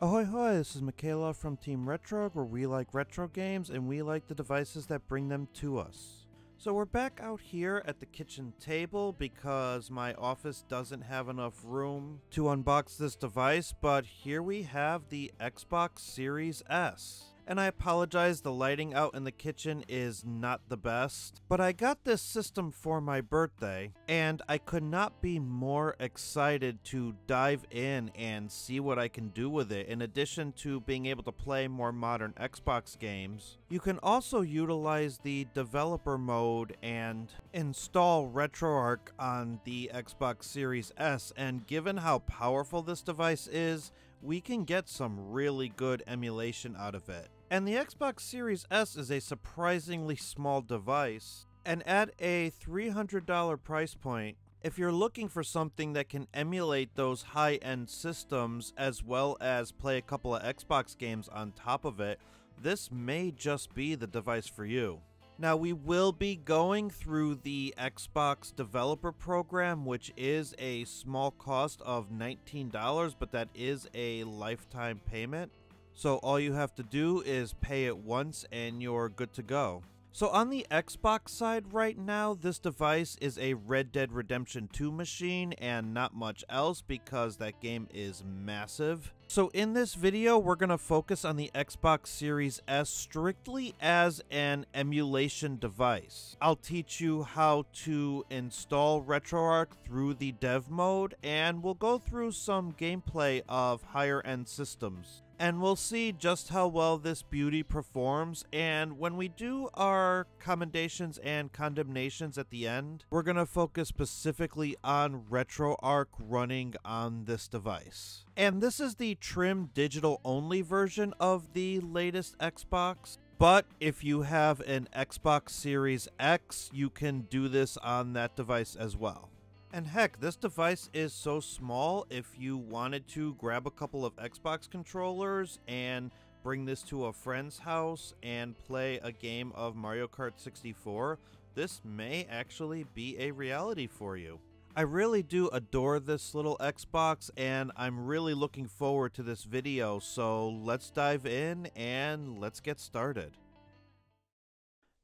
Ahoy hoy, this is Michaela from Team Retroarch, where we like retro games and we like the devices that bring them to us. So we're back out here at the kitchen table because my office doesn't have enough room to unbox this device, but here we have the Xbox Series S. And I apologize, the lighting out in the kitchen is not the best, but I got this system for my birthday, and I could not be more excited to dive in and see what I can do with it. In addition to being able to play more modern Xbox games, you can also utilize the developer mode and install Retroarch on the Xbox Series S, and given how powerful this device is, we can get some really good emulation out of it. And the Xbox Series S is a surprisingly small device, and at a $300 price point, if you're looking for something that can emulate those high-end systems as well as play a couple of Xbox games on top of it, this may just be the device for you. Now, we will be going through the Xbox Developer Program, which is a small cost of $19, but that is a lifetime payment. So all you have to do is pay it once and you're good to go. So on the Xbox side right now, this device is a Red Dead Redemption 2 machine and not much else because that game is massive. So in this video, we're going to focus on the Xbox Series S strictly as an emulation device. I'll teach you how to install Retroarch through the dev mode, and we'll go through some gameplay of higher end systems. And we'll see just how well this beauty performs, and when we do our commendations and condemnations at the end, we're going to focus specifically on Retroarch running on this device. And this is the trim digital only version of the latest Xbox, but if you have an Xbox Series X, you can do this on that device as well. And heck, this device is so small, if you wanted to grab a couple of Xbox controllers and bring this to a friend's house and play a game of Mario Kart 64, this may actually be a reality for you. I really do adore this little Xbox, and I'm really looking forward to this video, so let's dive in and let's get started.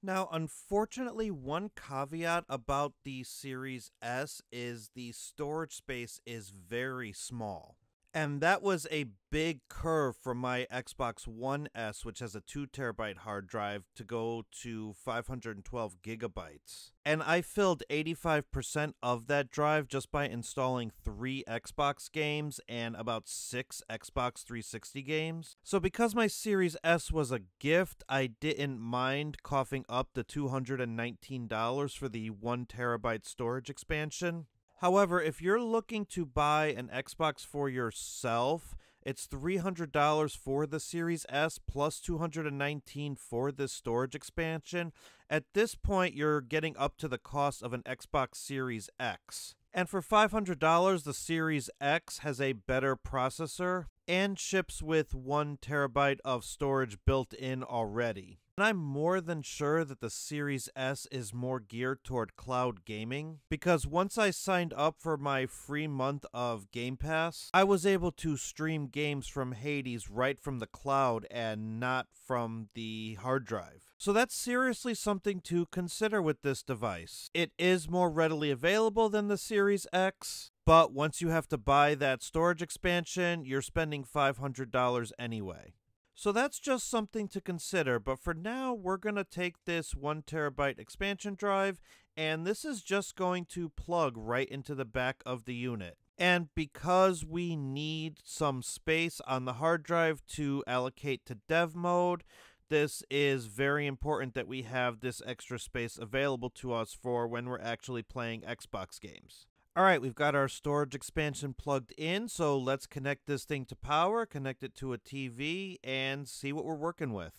Now, unfortunately, one caveat about the Series S is the storage space is very small. And that was a big curve from my Xbox One S, which has a 2TB hard drive, to go to 512 gigabytes. And I filled 85% of that drive just by installing 3 Xbox games and about 6 Xbox 360 games. So because my Series S was a gift, I didn't mind coughing up the $219 for the 1TB storage expansion. However, if you're looking to buy an Xbox for yourself, it's $300 for the Series S plus $219 for this storage expansion. At this point, you're getting up to the cost of an Xbox Series X. And for $500, the Series X has a better processor and ships with 1TB of storage built in already. And I'm more than sure that the Series S is more geared toward cloud gaming, because once I signed up for my free month of Game Pass, I was able to stream games from Hades right from the cloud and not from the hard drive. So that's seriously something to consider with this device. It is more readily available than the Series X, but once you have to buy that storage expansion, you're spending $500 anyway. So that's just something to consider, but for now, we're going to take this 1TB expansion drive, and this is just going to plug right into the back of the unit. And because we need some space on the hard drive to allocate to dev mode, this is very important that we have this extra space available to us for when we're actually playing Xbox games. Alright, we've got our storage expansion plugged in, so let's connect this thing to power, connect it to a TV, and see what we're working with.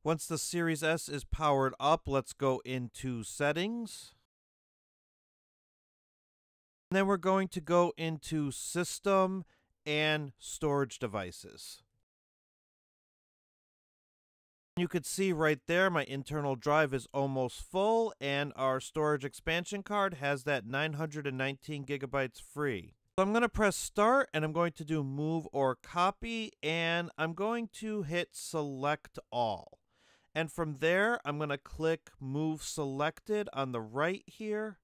Once the Series S is powered up, let's go into Settings. And then we're going to go into System and Storage Devices. You could see right there my internal drive is almost full, and our storage expansion card has that 919 gigabytes free. So I'm going to press start and I'm going to do move or copy, and I'm going to hit select all. And from there, I'm going to click move selected on the right here.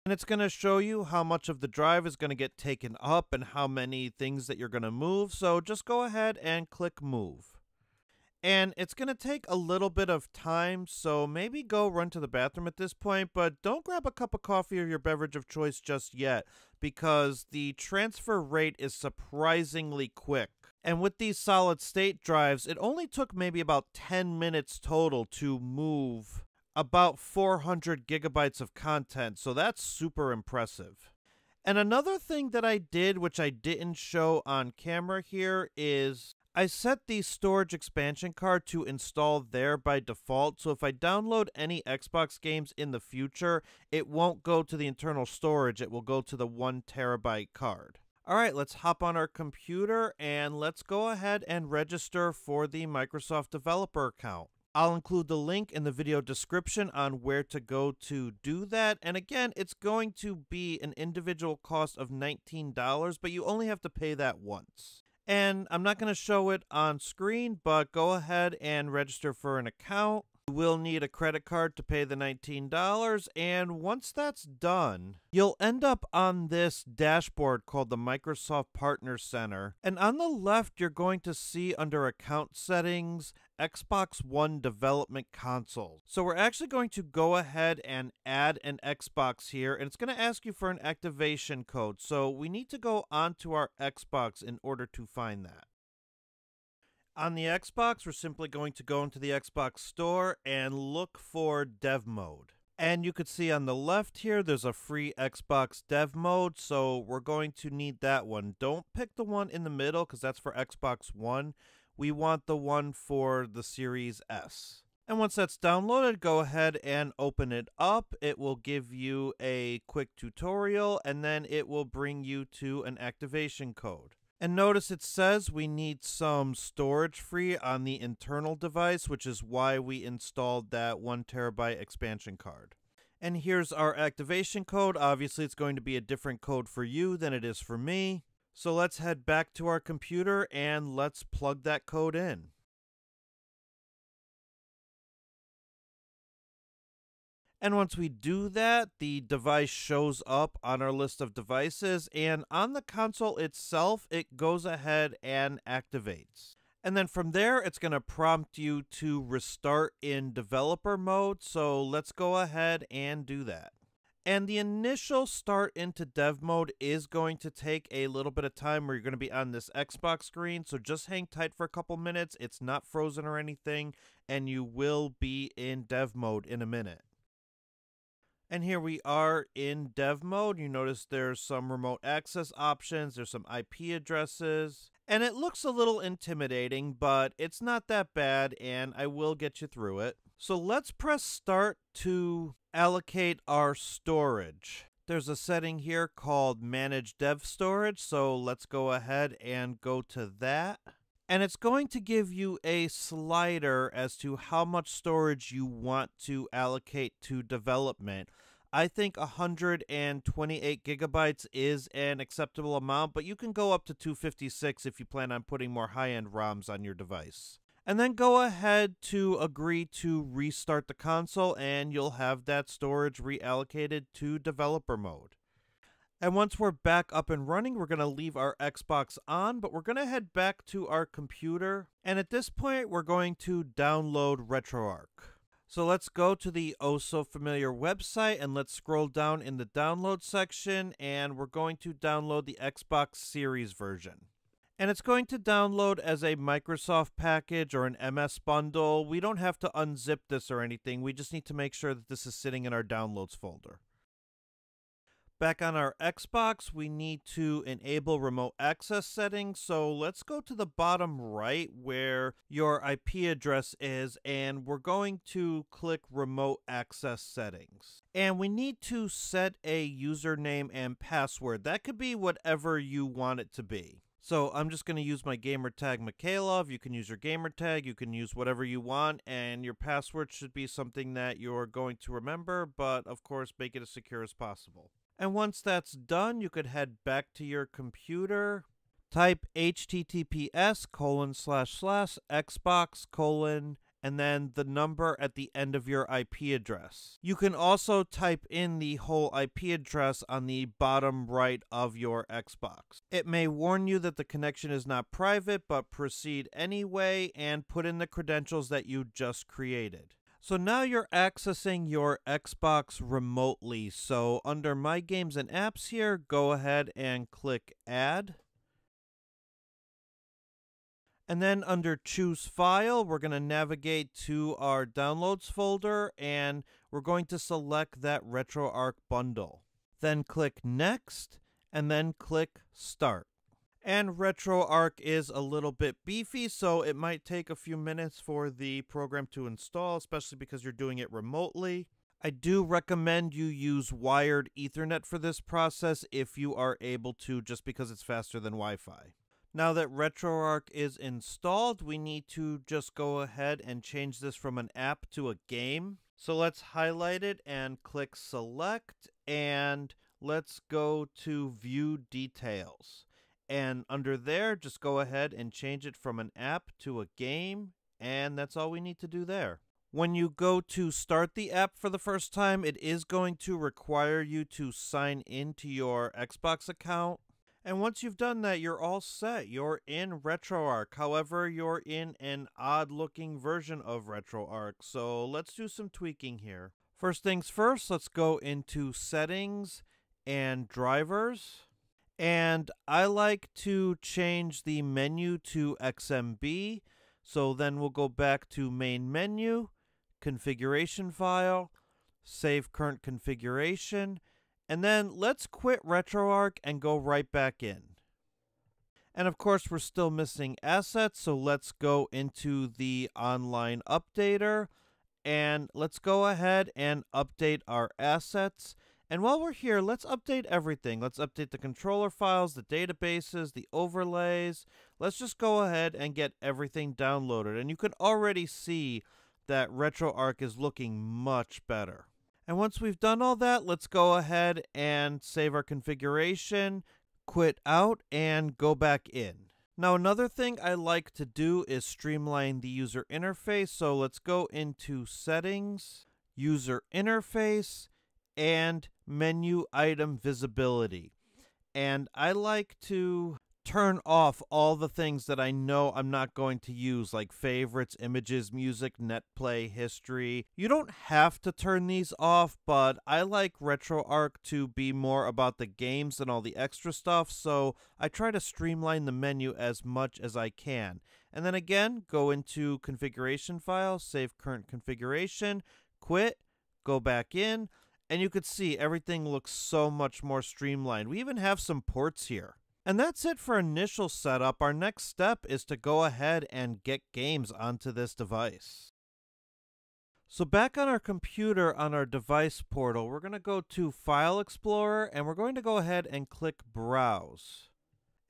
And it's going to show you how much of the drive is going to get taken up and how many things that you're going to move. So just go ahead and click move. And it's going to take a little bit of time, so maybe go run to the bathroom at this point, but don't grab a cup of coffee or your beverage of choice just yet, because the transfer rate is surprisingly quick. And with these solid state drives, it only took maybe about 10 minutes total to move about 400 gigabytes of content, so that's super impressive. And another thing that I did, which I didn't show on camera here, is I set the storage expansion card to install there by default, so if I download any Xbox games in the future, it won't go to the internal storage, it will go to the 1 terabyte card. Alright, let's hop on our computer and let's go ahead and register for the Microsoft Developer account. I'll include the link in the video description on where to go to do that, and again, it's going to be an individual cost of $19, but you only have to pay that once. And I'm not going to show it on screen, but go ahead and register for an account. You will need a credit card to pay the $19, and once that's done, you'll end up on this dashboard called the Microsoft Partner Center. And on the left, you're going to see under Account Settings, Xbox One Development Console. So we're actually going to go ahead and add an Xbox here, and it's going to ask you for an activation code. So we need to go onto our Xbox in order to find that. On the Xbox, we're simply going to go into the Xbox Store and look for Dev Mode. And you could see on the left here, there's a free Xbox Dev Mode, so we're going to need that one. Don't pick the one in the middle, because that's for Xbox One. We want the one for the Series S. And once that's downloaded, go ahead and open it up. It will give you a quick tutorial, and then it will bring you to an activation code. And notice it says we need some storage free on the internal device, which is why we installed that 1 terabyte expansion card. And here's our activation code. Obviously, it's going to be a different code for you than it is for me. So let's head back to our computer and let's plug that code in. And once we do that, the device shows up on our list of devices, and on the console itself, it goes ahead and activates. And then from there, it's going to prompt you to restart in developer mode, so let's go ahead and do that. And the initial start into dev mode is going to take a little bit of time where you're going to be on this Xbox screen, so just hang tight for a couple minutes. It's not frozen or anything, and you will be in dev mode in a minute. And here we are in dev mode. You notice there's some remote access options, there's some IP addresses, and it looks a little intimidating, but it's not that bad, and I will get you through it. So let's press start to allocate our storage. There's a setting here called Manage Dev Storage, so let's go ahead and go to that. And it's going to give you a slider as to how much storage you want to allocate to development. I think 128 gigabytes is an acceptable amount, but you can go up to 256 if you plan on putting more high-end ROMs on your device. And then go ahead to agree to restart the console, and you'll have that storage reallocated to developer mode. And once we're back up and running, we're going to leave our Xbox on, but we're going to head back to our computer. And at this point, we're going to download Retroarch. So let's go to the oh-so-familiar website, and let's scroll down in the download section, and we're going to download the Xbox Series version. And it's going to download as a Microsoft package or an MS bundle. We don't have to unzip this or anything. We just need to make sure that this is sitting in our downloads folder. Back on our Xbox, we need to enable remote access settings, so let's go to the bottom right where your IP address is, and we're going to click remote access settings. And we need to set a username and password. That could be whatever you want it to be. So I'm just going to use my gamer tag Mikhailov. You can use your gamer tag, you can use whatever you want, and your password should be something that you're going to remember, but of course make it as secure as possible. And once that's done, you could head back to your computer, type https://xbox:, and then the number at the end of your IP address. You can also type in the whole IP address on the bottom right of your Xbox. It may warn you that the connection is not private, but proceed anyway and put in the credentials that you just created. So now you're accessing your Xbox remotely. So under My Games and Apps here, go ahead and click Add. And then under Choose File, we're going to navigate to our Downloads folder, and we're going to select that Retroarch bundle. Then click Next, and then click Start. And Retroarch is a little bit beefy, so it might take a few minutes for the program to install, especially because you're doing it remotely. I do recommend you use wired Ethernet for this process if you are able to, just because it's faster than Wi-Fi. Now that Retroarch is installed, we need to just go ahead and change this from an app to a game. So let's highlight it and click Select, and let's go to View Details. And under there, just go ahead and change it from an app to a game, and that's all we need to do there. When you go to start the app for the first time, it is going to require you to sign into your Xbox account. And once you've done that, you're all set. You're in Retroarch. However, you're in an odd-looking version of Retroarch. So let's do some tweaking here. First things first, let's go into Settings and Drivers. And I like to change the menu to XMB. So then we'll go back to Main Menu, Configuration File, Save Current Configuration, and then let's quit Retroarch and go right back in. And of course, we're still missing assets, so let's go into the online updater, and let's go ahead and update our assets. And while we're here, let's update everything. Let's update the controller files, the databases, the overlays. Let's just go ahead and get everything downloaded. And you can already see that Retroarch is looking much better. And once we've done all that, let's go ahead and save our configuration, quit out, and go back in. Now, another thing I like to do is streamline the user interface. So let's go into Settings, User Interface, and Menu Item Visibility. And I like to turn off all the things that I know I'm not going to use, like favorites, images, music, netplay, history. You don't have to turn these off, but I like Retroarch to be more about the games than all the extra stuff, so I try to streamline the menu as much as I can. And then again, go into Configuration File, Save Current Configuration, quit, go back in, and you could see everything looks so much more streamlined. We even have some ports here. And that's it for initial setup. Our next step is to go ahead and get games onto this device. So back on our computer on our device portal, we're going to go to File Explorer, and we're going to go ahead and click Browse.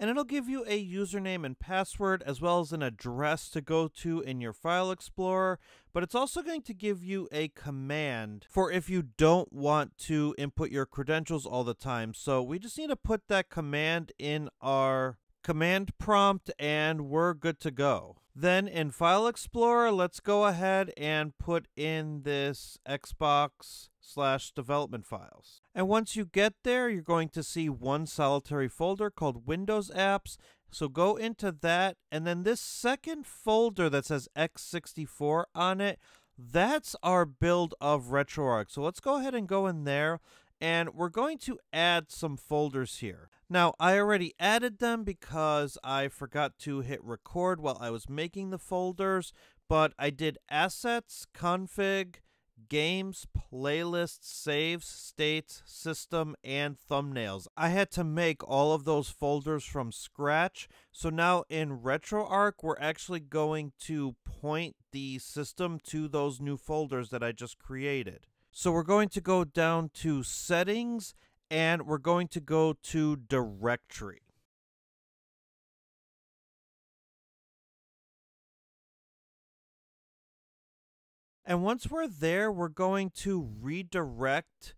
And it'll give you a username and password as well as an address to go to in your File Explorer, but it's also going to give you a command for if you don't want to input your credentials all the time. So we just need to put that command in our command prompt and we're good to go. Then in File Explorer, let's go ahead and put in this Xbox/development files. And once you get there, you're going to see one solitary folder called WindowsApps. So go into that, and then this second folder that says x64 on it, that's our build of Retroarch. So let's go ahead and go in there, and we're going to add some folders here. Now, I already added them because I forgot to hit record while I was making the folders, but I did assets, config, games, playlists, saves, states, system, and thumbnails. I had to make all of those folders from scratch. So now in Retroarch, we're actually going to point the system to those new folders that I just created. So we're going to go down to Settings, and we're going to go to Directory. And once we're there, we're going to redirect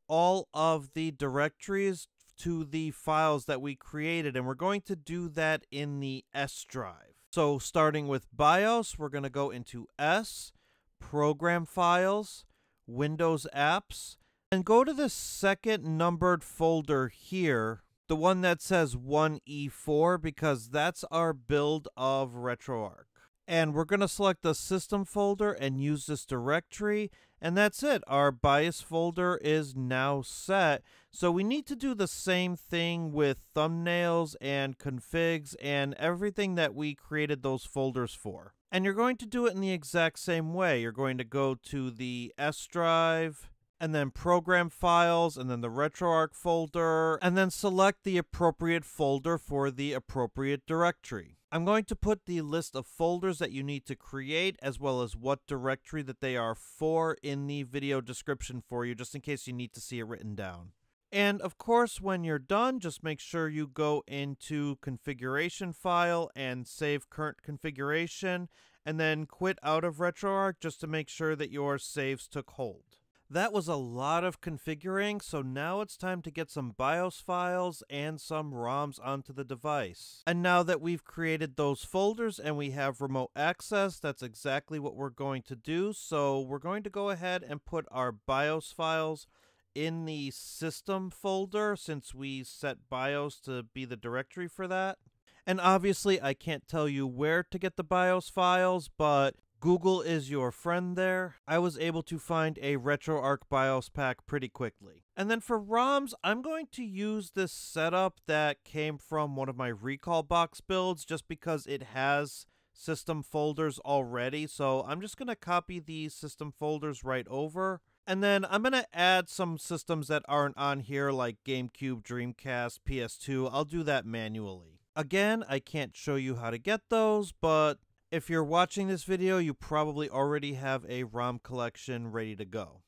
all of the directories to the files that we created, and we're going to do that in the S drive. So starting with BIOS, we're going to go into S, Program Files, Windows Apps, and go to the second numbered folder here, the one that says 1E4, because that's our build of Retroarch. And we're going to select the system folder and use this directory, and that's it. Our BIOS folder is now set. So we need to do the same thing with thumbnails and configs and everything that we created those folders for. And you're going to do it in the exact same way. You're going to go to the S drive, and then Program Files, and then the Retroarch folder, and then select the appropriate folder for the appropriate directory. I'm going to put the list of folders that you need to create, as well as what directory that they are for, in the video description for you, just in case you need to see it written down. And of course, when you're done, just make sure you go into Configuration File and save current configuration, and then quit out of Retroarch just to make sure that your saves took hold. That was a lot of configuring, so now it's time to get some BIOS files and some ROMs onto the device. And now that we've created those folders and we have remote access, that's exactly what we're going to do. So we're going to go ahead and put our BIOS files in the system folder, since we set BIOS to be the directory for that. And obviously I can't tell you where to get the BIOS files, but Google is your friend there. I was able to find a Retroarch BIOS pack pretty quickly. And then for ROMs, I'm going to use this setup that came from one of my Recall box builds, just because it has system folders already. So I'm just going to copy these system folders right over. And then I'm going to add some systems that aren't on here, like GameCube, Dreamcast, PS2. I'll do that manually. Again, I can't show you how to get those, but if you're watching this video, you probably already have a ROM collection ready to go.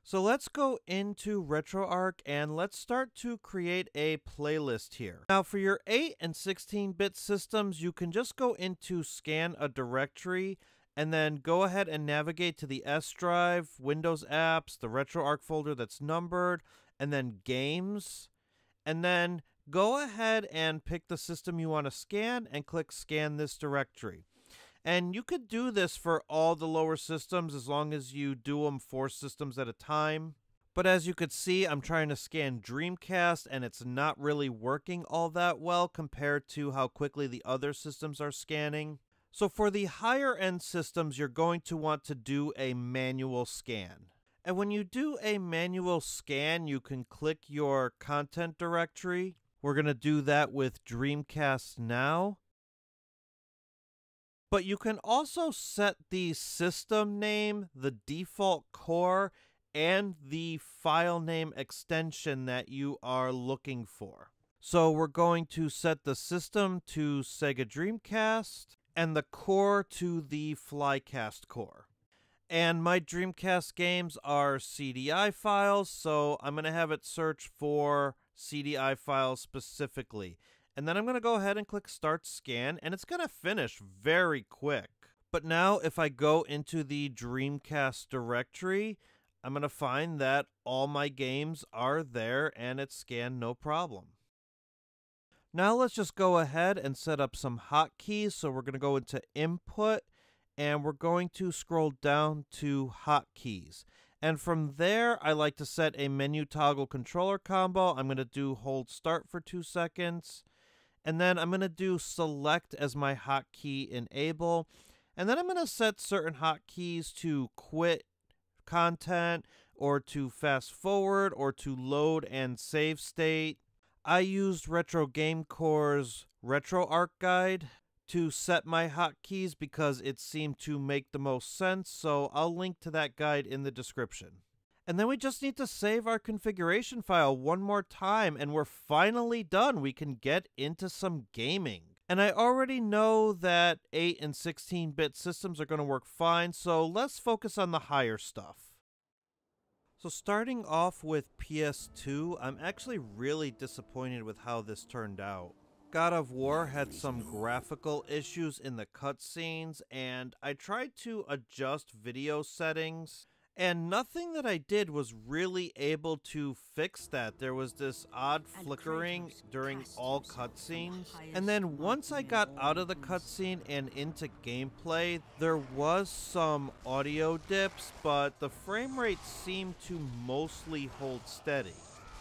So let's go into Retroarch and let's start to create a playlist here. Now for your 8 and 16-bit systems, you can just go into Scan a Directory and then go ahead and navigate to the S drive, Windows Apps, the Retroarch folder that's numbered, and then Games, and then go ahead and pick the system you want to scan and click Scan this directory. And you could do this for all the lower systems as long as you do them 4 systems at a time. But as you could see, I'm trying to scan Dreamcast and it's not really working all that well compared to how quickly the other systems are scanning. So for the higher end systems, you're going to want to do a manual scan. And when you do a manual scan, you can click your content directory. We're going to do that with Dreamcast now. But you can also set the system name, the default core, and the file name extension that you are looking for. So we're going to set the system to Sega Dreamcast and the core to the Flycast core. And my Dreamcast games are CDI files, so I'm going to have it search for CDI files specifically. And then I'm going to go ahead and click Start Scan, and it's going to finish very quick. But now if I go into the Dreamcast directory, I'm going to find that all my games are there and it's scanned no problem. Now let's just go ahead and set up some hotkeys. So we're going to go into Input, and we're going to scroll down to Hotkeys. And from there, I like to set a menu toggle controller combo. I'm going to do Hold Start for 2 seconds. And then I'm going to do Select as my hotkey Enable. And then I'm going to set certain hotkeys to quit content, or to fast forward, or to load and save state. I used Retro Game Core's Retroarch guide to set my hotkeys because it seemed to make the most sense, so I'll link to that guide in the description. And then we just need to save our configuration file one more time, and we're finally done. We can get into some gaming. And I already know that 8 and 16-bit systems are going to work fine, so let's focus on the higher stuff. So starting off with PS2, I'm actually really disappointed with how this turned out. God of War had some graphical issues in the cutscenes, and I tried to adjust video settings, and nothing that I did was really able to fix that. There was this odd flickering during all cutscenes, and then once I got out of the cutscene and into gameplay, there was some audio dips, but the frame rate seemed to mostly hold steady.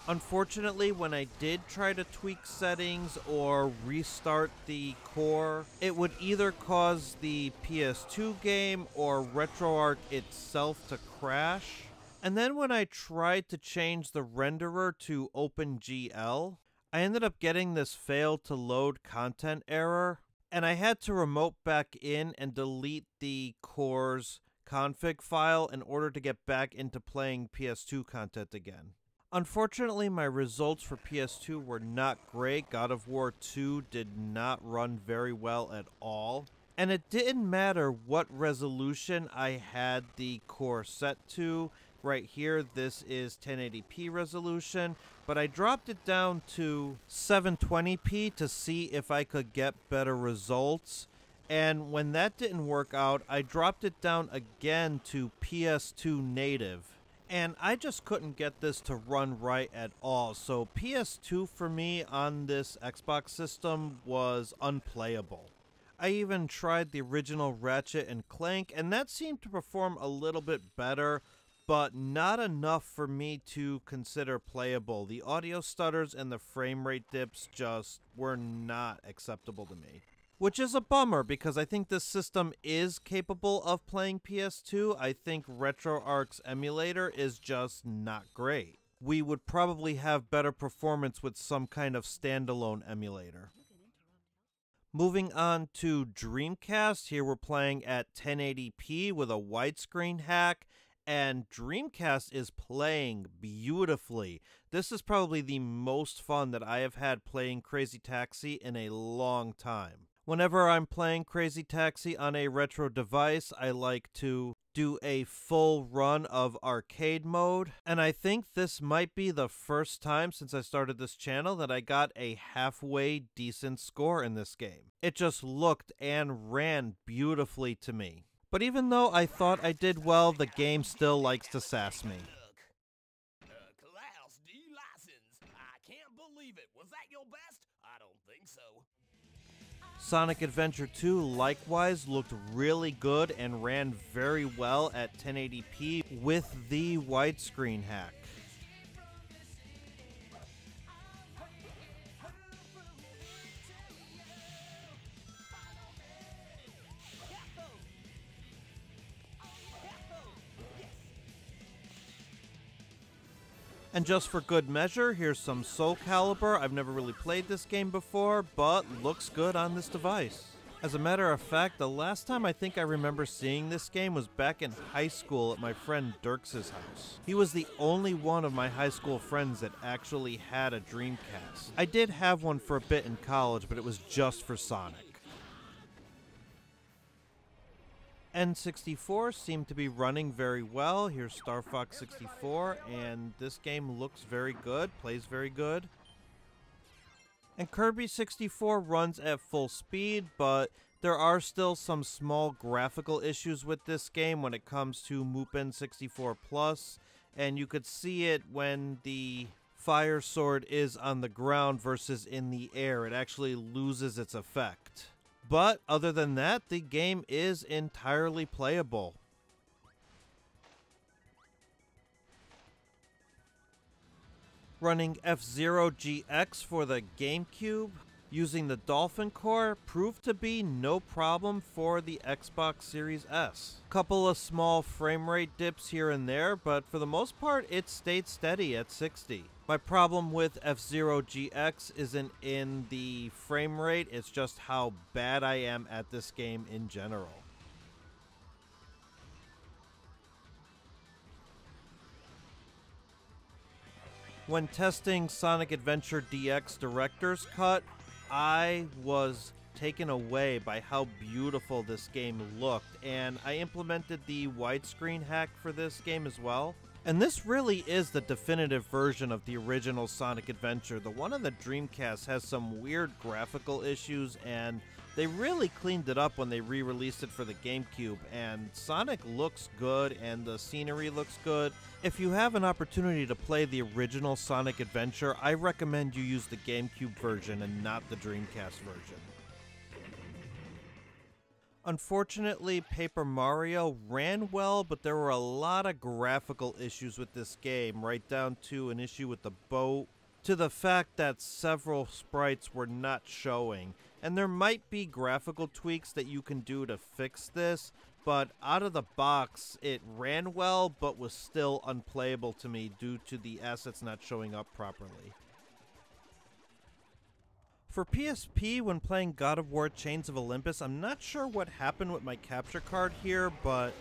Unfortunately, when I did try to tweak settings or restart the core, it would either cause the PS2 game or Retroarch itself to crash. And then when I tried to change the renderer to OpenGL, I ended up getting this fail to load content error, and I had to remote back in and delete the core's config file in order to get back into playing PS2 content again. Unfortunately, my results for PS2 were not great. God of War 2 did not run very well at all. And it didn't matter what resolution I had the core set to. Right here, this is 1080p resolution, but I dropped it down to 720p to see if I could get better results. And when that didn't work out, I dropped it down again to PS2 native. And I just couldn't get this to run right at all. So PS2 for me on this Xbox system was unplayable. I even tried the original Ratchet and Clank, and that seemed to perform a little bit better, but not enough for me to consider playable. The audio stutters and the frame rate dips just were not acceptable to me. Which is a bummer, because I think this system is capable of playing PS2. I think Retroarch's emulator is just not great. We would probably have better performance with some kind of standalone emulator. Moving on to Dreamcast, here we're playing at 1080p with a widescreen hack, and Dreamcast is playing beautifully. This is probably the most fun that I have had playing Crazy Taxi in a long time. Whenever I'm playing Crazy Taxi on a retro device, I like to do a full run of arcade mode, and I think this might be the first time since I started this channel that I got a halfway decent score in this game. It just looked and ran beautifully to me. But even though I thought I did well, the game still likes to sass me. Class D license. I can't believe it. Was that your best? I don't think so. Sonic Adventure 2 likewise looked really good and ran very well at 1080p with the widescreen hack. And just for good measure, here's some Soul Calibur. I've never really played this game before, but looks good on this device. As a matter of fact, the last time I think I remember seeing this game was back in high school at my friend Dirk's house. He was the only one of my high school friends that actually had a Dreamcast. I did have one for a bit in college, but it was just for Sonic. N64 seemed to be running very well. Here's Star Fox 64, and this game looks very good, plays very good. And Kirby 64 runs at full speed, but there are still some small graphical issues with this game when it comes to Mupen 64 Plus, and you could see it when the fire sword is on the ground versus in the air. It actually loses its effect. But other than that, the game is entirely playable. Running F-Zero GX for the GameCube using the Dolphin core proved to be no problem for the Xbox Series S. Couple of small frame rate dips here and there, but for the most part it stayed steady at 60. My problem with F-Zero GX isn't in the frame rate, it's just how bad I am at this game in general. When testing Sonic Adventure DX Director's Cut, I was taken away by how beautiful this game looked, and I implemented the widescreen hack for this game as well. And this really is the definitive version of the original Sonic Adventure. The one on the Dreamcast has some weird graphical issues, and they really cleaned it up when they re-released it for the GameCube, and Sonic looks good and the scenery looks good. If you have an opportunity to play the original Sonic Adventure, I recommend you use the GameCube version and not the Dreamcast version. Unfortunately, Paper Mario ran well, but there were a lot of graphical issues with this game, right down to an issue with the boat, to the fact that several sprites were not showing. And there might be graphical tweaks that you can do to fix this, but out of the box, it ran well, but was still unplayable to me due to the assets not showing up properly. For PSP, when playing God of War Chains of Olympus, I'm not sure what happened with my capture card here, but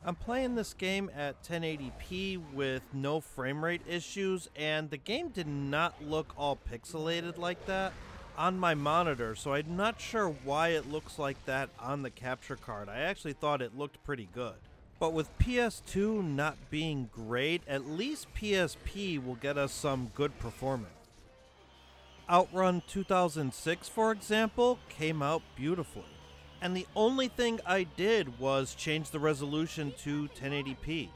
I'm playing this game at 1080p with no frame rate issues, and the game did not look all pixelated like that on my monitor, so I'm not sure why it looks like that on the capture card. I actually thought it looked pretty good. But with PS2 not being great, at least PSP will get us some good performance. Outrun 2006, for example, came out beautifully. And the only thing I did was change the resolution to 1080p.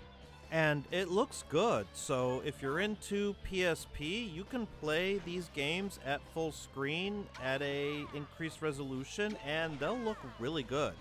And it looks good, so if you're into PSP, you can play these games at full screen at a increased resolution, and they'll look really good.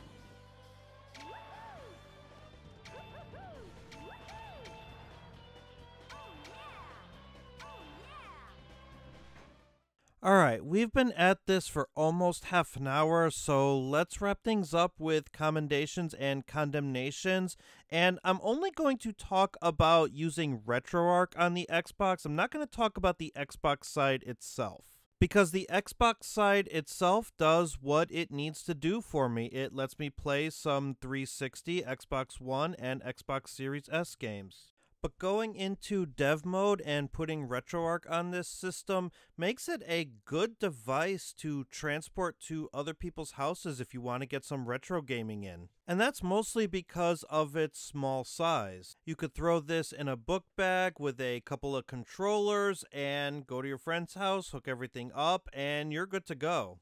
Alright, we've been at this for almost half an hour, so let's wrap things up with Commendations and Condemnations. And I'm only going to talk about using Retroarch on the Xbox. I'm not going to talk about the Xbox side itself, because the Xbox side itself does what it needs to do for me. It lets me play some 360, Xbox One, and Xbox Series S games. But going into dev mode and putting Retroarch on this system makes it a good device to transport to other people's houses if you want to get some retro gaming in. And that's mostly because of its small size. You could throw this in a book bag with a couple of controllers and go to your friend's house, hook everything up, and you're good to go.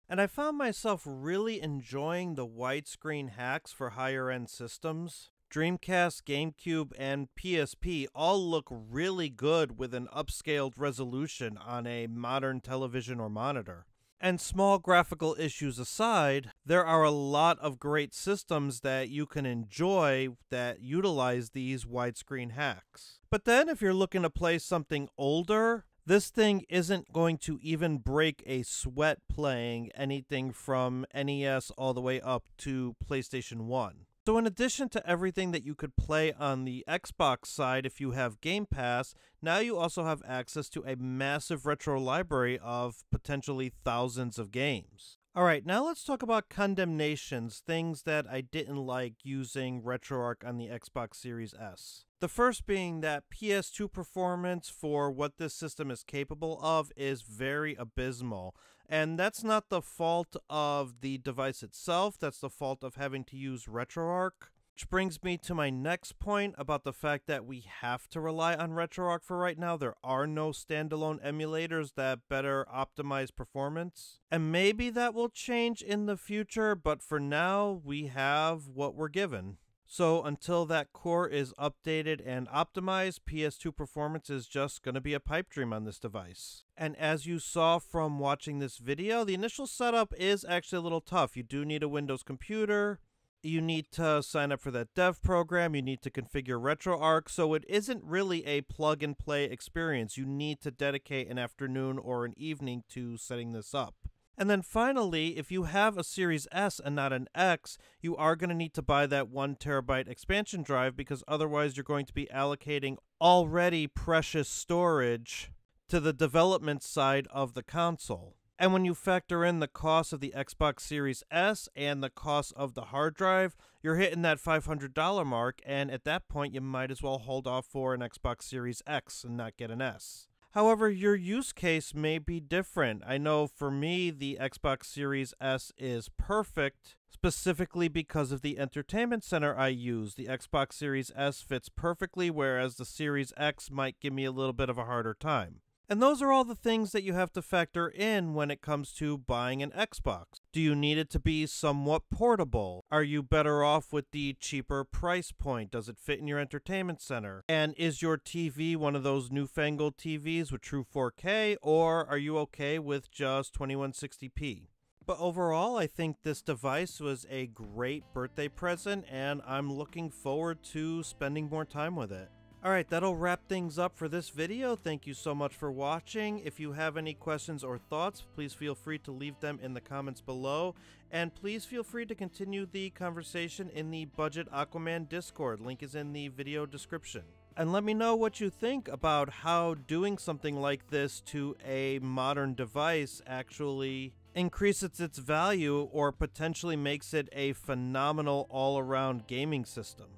And I found myself really enjoying the widescreen hacks for higher end systems. Dreamcast, GameCube, and PSP all look really good with an upscaled resolution on a modern television or monitor. And small graphical issues aside, there are a lot of great systems that you can enjoy that utilize these widescreen hacks. But then if you're looking to play something older, this thing isn't going to even break a sweat playing anything from NES all the way up to PlayStation 1. So in addition to everything that you could play on the Xbox side if you have Game Pass, now you also have access to a massive retro library of potentially thousands of games. Alright, now let's talk about Condemnations, things that I didn't like using Retroarch on the Xbox Series S. The first being that PS2 performance for what this system is capable of is very abysmal. And that's not the fault of the device itself, that's the fault of having to use Retroarch. Which brings me to my next point about the fact that we have to rely on Retroarch for right now. There are no standalone emulators that better optimize performance. And maybe that will change in the future, but for now, we have what we're given. So until that core is updated and optimized, PS2 performance is just going to be a pipe dream on this device. And as you saw from watching this video, the initial setup is actually a little tough. You do need a Windows computer, you need to sign up for that dev program, you need to configure Retroarch, so it isn't really a plug-and-play experience. You need to dedicate an afternoon or an evening to setting this up. And then finally, if you have a Series S and not an X, you are going to need to buy that 1TB expansion drive because otherwise you're going to be allocating already precious storage to the development side of the console. And when you factor in the cost of the Xbox Series S and the cost of the hard drive, you're hitting that $500 mark, and at that point you might as well hold off for an Xbox Series X and not get an S. However, your use case may be different. I know for me, the Xbox Series S is perfect, specifically because of the entertainment center I use. The Xbox Series S fits perfectly, whereas the Series X might give me a little bit of a harder time. And those are all the things that you have to factor in when it comes to buying an Xbox. Do you need it to be somewhat portable? Are you better off with the cheaper price point? Does it fit in your entertainment center? And is your TV one of those newfangled TVs with true 4K, or are you okay with just 2160p? But overall, I think this device was a great birthday present, and I'm looking forward to spending more time with it. Alright, that'll wrap things up for this video. Thank you so much for watching. If you have any questions or thoughts, please feel free to leave them in the comments below. And please feel free to continue the conversation in the Budget Aquaman Discord. Link is in the video description. And let me know what you think about how doing something like this to a modern device actually increases its value or potentially makes it a phenomenal all-around gaming system.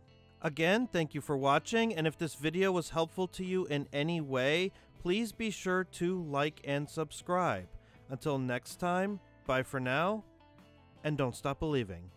Again, thank you for watching, and if this video was helpful to you in any way, please be sure to like and subscribe. Until next time, bye for now, and don't stop believing.